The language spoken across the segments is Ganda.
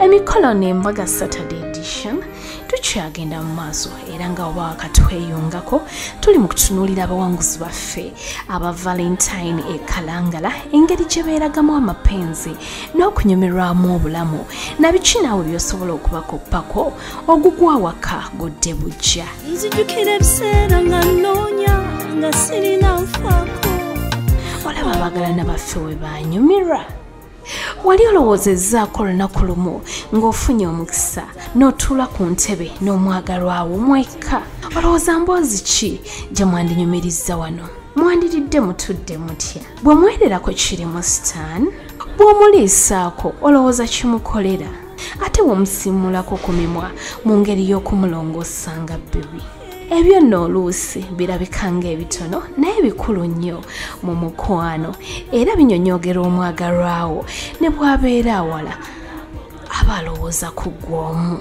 emikolo n'embaga Saturday edition tukyagenda mu maaso era nga oba wakatweyungako tuli mu kutunuulira abawanguzi baffe aba Valentine e Kalangala engeri gye beeragamu amapenzi n'okunyumirwamu obulamu na biki naawe by'osobola okubakoppako ogugwa waka godde bujja. Nzijukira ebiseera nga nnoonya nga sirina nfaako. Olaba abagalana baffe we banyumirwa. Wali olowoozezzaako olunaku lumu ng'ofunye omukisa n'otuula ku ntebe n'omwagalwa wo mwekka. Olowooza mboozi ki gye mwandinyumirizza wano? Mwandiridde mutudde mutya? Bwe mwererako kirimu sitaani? Bw'omuliisaako olowooza kimukolera? Ate bw'omusimmulako ku mimwa mu ngeri y'okumulongoosa nga bbebi. Ebyo nno oluusi birabika ng'ebitono naye bikulu nnyo mu mukwano era binyonyogera omwagalwawo ne bw'abeera awala aba alowooza ku ggw'omu.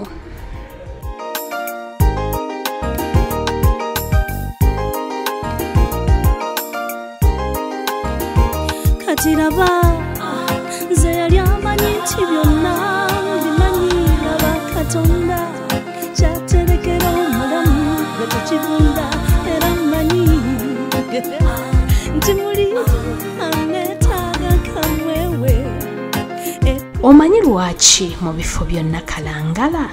Kati raba nze yali amanyi nti byonna bimanyi raba Katonda kyaterekera omulamu tukivunda era mmanyi nti muli aneetaaga kamwewe. Omanyi lwaki mu bifo byonna Kalangala?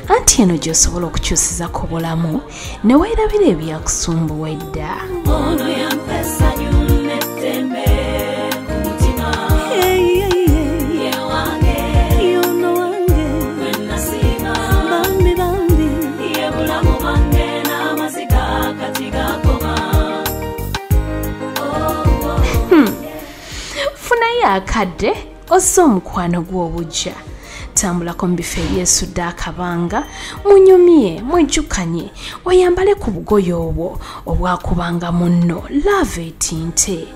Anti eno gy'osobola okukyusizako bulamu ne weerabira ebyakusumbuwa edda. Ono yampesa nyunetembe ku mutima. Ye wange, y'ono wange, gwe nasiima. Bambi bambi, ye bulamu bwange n'amaziga kati gakoma. Funayo akadde ossa omukwano gw'obujja. Tambulako mu bifo ebyesudde akabanga munyumye mwejjukanye oyambale ku bugoye obwo obwakubanga munno lava etinte.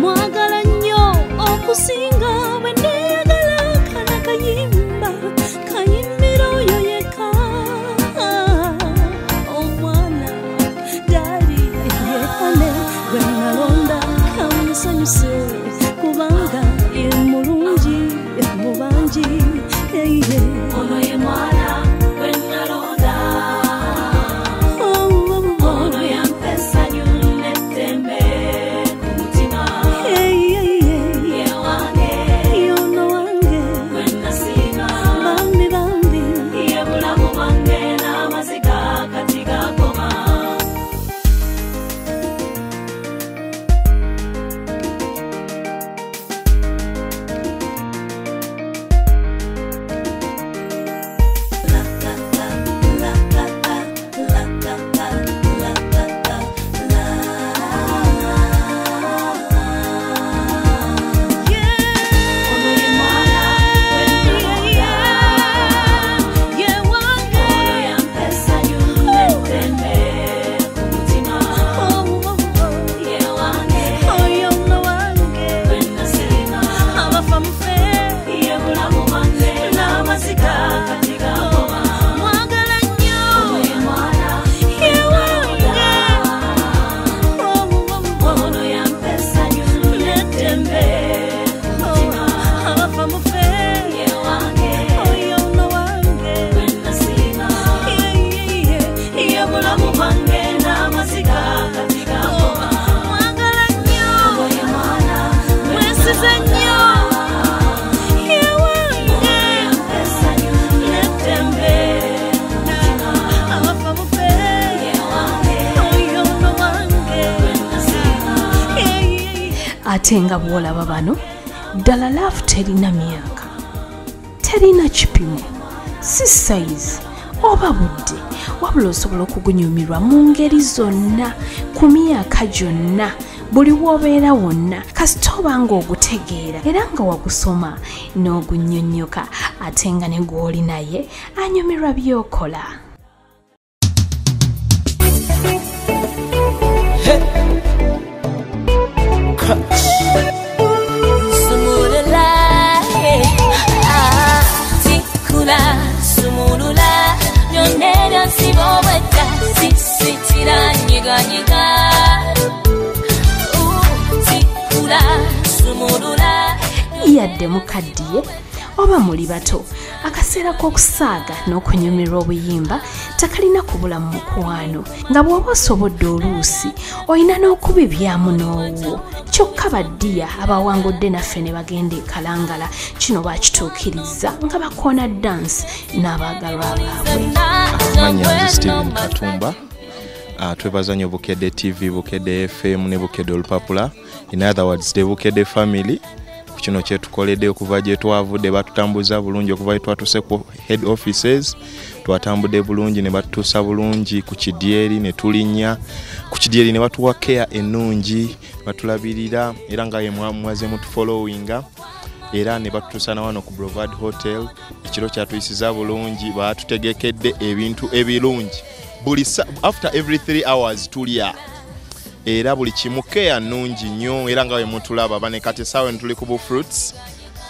Mwagala nnyo okusinga bwe neeyagala kana kayimba kayimbira oyo yekka. Omwana dali yekane gwe nalonda kamusanyuse kubanga ye mulungi mu bangi. Ono ye mwana gwe nalonda. Ono yampesa nyunetembe ku mutima. Ye wange, y'ono wange, gwe nasiima. Bambi bambi, ye bulamu bwange n'amaziga kati gakoma. Ate nga bw'olaba bano ddala laafu terina myaka, terina kipimo, si sayizi oba budde, wabula osobola okugunyumirwa mu ngeri zonna ku myaka gyonna buli w'obeera wonna kasita oba ng'ogutegeera era nga wagusoma n'ogunnyonnyoka ate nga ne gw'oli naye anyumirwa by'okola. Sumulula, tikula, sumulula, nyonera siboweka, sisitira nyiga nyiga. Tikula, yadde mukaddiye oba muli bato akaseera k'okusaaga n'okunyumirwa obuyimba tekalina kubula mu mukwano nga bw'oba osobodde oluusi olina n'okubibyamu n'owwo kyokka baddiya abawangudde naffe ne bagenda ekalangala kino bakituukiriza nga bakoona dansi n'abaagalwa baabwe. Amanya Steven Katumba. Twebaza nnyo Bukedde TV, Bukedde FM ne Bukedde Olupapula. In other words, the Bukedde family. Kino kyetukoledde okuva gye twavudde batutambuza bulungi okuva twatuse ku head offices twatambudde bulungi ne batutuusa bulungi ku Kidyeri ne tulinnya ku Kidyeri ne batuwa care ennungi batulabirira era nga ye mwaze mutu followinga era ne batutuusa na wano ku Boulevard Hotel ekiro kyatuyisiza bulungi batutegekedde ebintu ebirungi buli after every 3 hours tulya era buli kimu care nnungi nnyo era nga we mutulaba bane kati sawe ntuli ku fruits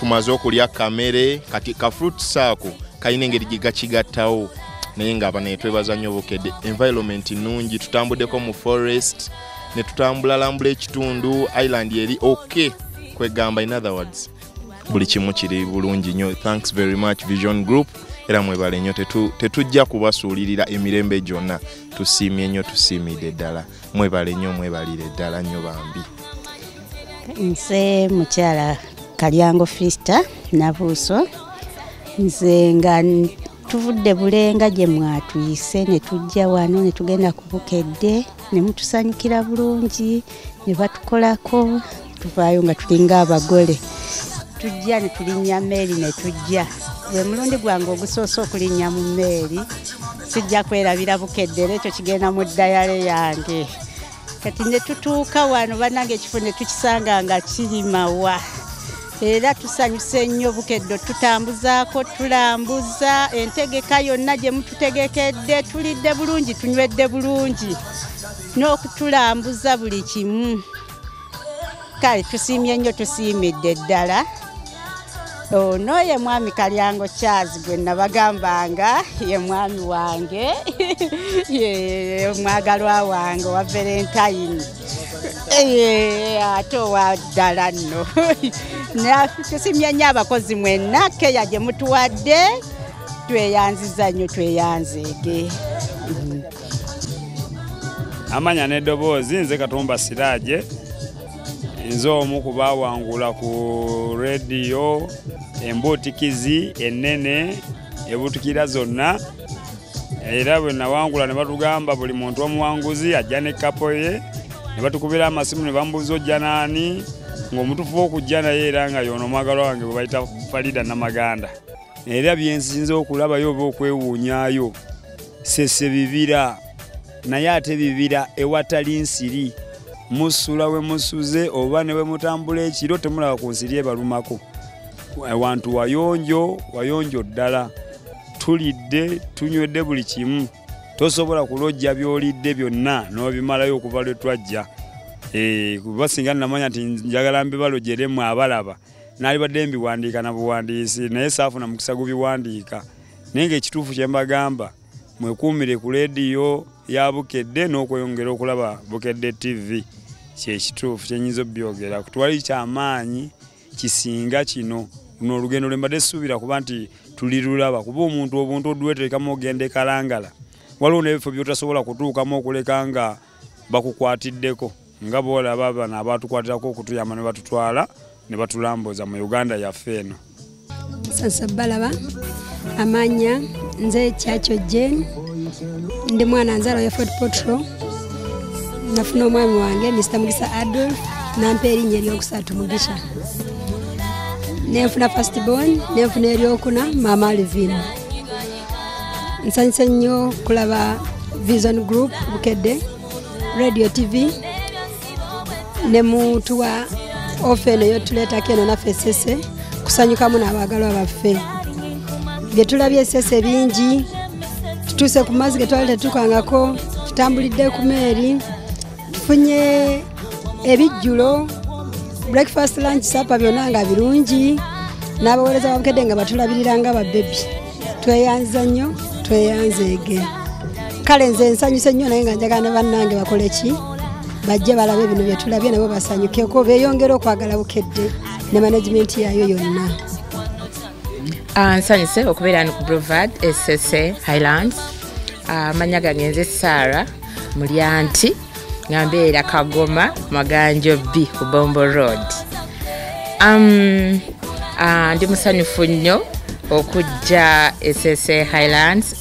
tumaze okulya kamere kati ka fruits ako kayina engeri gigakigattawo naye nga bane twebaza nnyo Bukedde environment nnungi tutambuddeko mu forest ne tutambula ekitundu island eri okay kwegamba in other words buli kimu kiri bulungi nnyo. Thanks very much Vision Group era mwebale nnyo tetujja kubasuulirira emirembe gyonna tusiimye nnyo tusiimidde ddala mwebale nnyo mwebalire ddala nnyo bambi. Nze mukyala Kalyango Fista Nabuuso nze nga tuvudde Bulenga gye mwatuyise ne tujja wano ne tugenda ku Bukedde ne mutusanyukira bulungi ne batukolako tuvaayo nga tulinga abagole tujja ne tulinnya mmeeri ne tujja gwe mulundi gwange ogusoose okulinnya mu mmeeri sijja kwerabira Bukedde ekyo kigenda mu ddayale yange kati ne tutuuka wano bannange ekifo ne tukisanga nga kiri mawa era tusanyuse nnyo Bukedde tutambuzaako tulambuza entegeka yonna gye mututegekedde tulidde bulungi tunywedde bulungi n'okutulambuza buli kimu kale tusiimye nnyo tusiimidde ddala. Ono ye mwami Kalyango Charles gwe nabagambanga ye mwami wange ye mwagalwa wange wa Valentine ate wa ddala nno tusimye nnyo abakozi mwenna keya gye mutuwadde tweyanziza nnyo tweyanzeege. Amanya n'eddoboozi nze Katumba Siraaje nze omu ku baawangula ku radio embutikizi ennene ebutukira zonna era bwe nawangula ne batugamba buli muntu omuwanguzi ajja ne kapo ye ne batukubira amasimu ne bambuuza ojja naani ng'omutufu okujja naye era nga yono omwagalwa wange bwe bayita Farida Namaganda era byensinze okulabayo oba okwewuunyaayo sese bibira naye ate bibira ewatali nsiri musula we musuze oba ne we mutambula ekiro temulaba ku nsiri ebalumako wantu wayonjo ddala tulidde tunywedde buli kimu tosobola kulojja byolidde byonna n'obimalayo okuva lwe twajja kuba singa namanya nti njagala mbibalojjeremu abalaba nalibadde mbiwandiika na buwandiisi naye saafuna mukisa gubiwandiika naye ng'ekituufu kye mbagamba mwekuumire ku leediyo ya Bukedde n'okweyongera okulaba Bukedde TV kyekituufu kyenyinza obyogera kutwali kyamaanyi kisinga kino luno olugendo lwe mbadde ssuubira kuba nti tulirulaba kuba omuntu obuntu oduweteekamu ogenda ekalangala waliwo n'ebifo by'otasobola kutuukamu okuleka nga bakukwatiddeko nga boolaba bano abaatukwatirako okutuyamba ne batutwala ne batulambuza mu Uganda yaffe eno. Sasa balaba amanya nze Kyakyo Jane ndi mwana nzalo ya Fort Potro nafuna omwami wange Mr. Mugisa Adolf nampa erinnya eryokusatu Mugisha nenfuna first born nenfuna eryokuna Mama Alvin. Nsanyuse nnyo kulaba Vision Group Bukedde Radio TV ne mutuwa ofeno yotuleetako eno naffe Sese kusanyukamu n'abaagalwa baffe bye tulabye Sese bingi tutuuse ku mazzi ge twali tetukangako tutambulidde ku meeri tufunye ebijjulo breakfast lunch supper byonna nga birungi n'abaweereza ba Bukedde nga batulabirira nga babebi tweyanza nnyo tweyanzeege kale nze nsanyuse nnyo naye nga njagala ne bannange bakole ki bajje balabe bino bye tulabye nabo basanyukeko beeyongera okwagala Bukedde ne management yayo yonna. Nsanyuse okubeera ku Boulevard SSA Highlands. Amanya gange nze Sarah Mulyanti nga mbeera Kagoma Maganjo B ku Bombo Road. Ndi musanyufu nnyo okujja SSA Highlands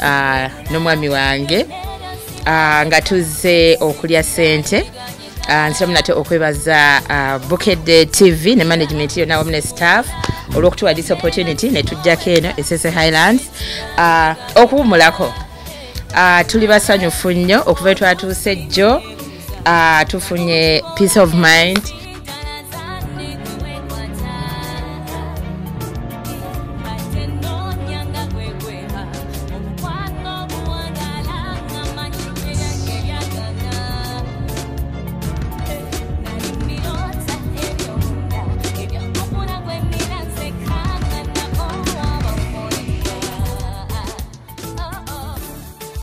n'omwami wange nga tuzze okulya ssente. Nsiramu nate okwebaza Bukedde TV ne management yonna wamu ne staff olw'okutuwa this opportunity ne tujjako eno SSA Highlands okuwumulako. Tuli basanyufu nnyo okuva twatuuse jjo tufunye peace of mind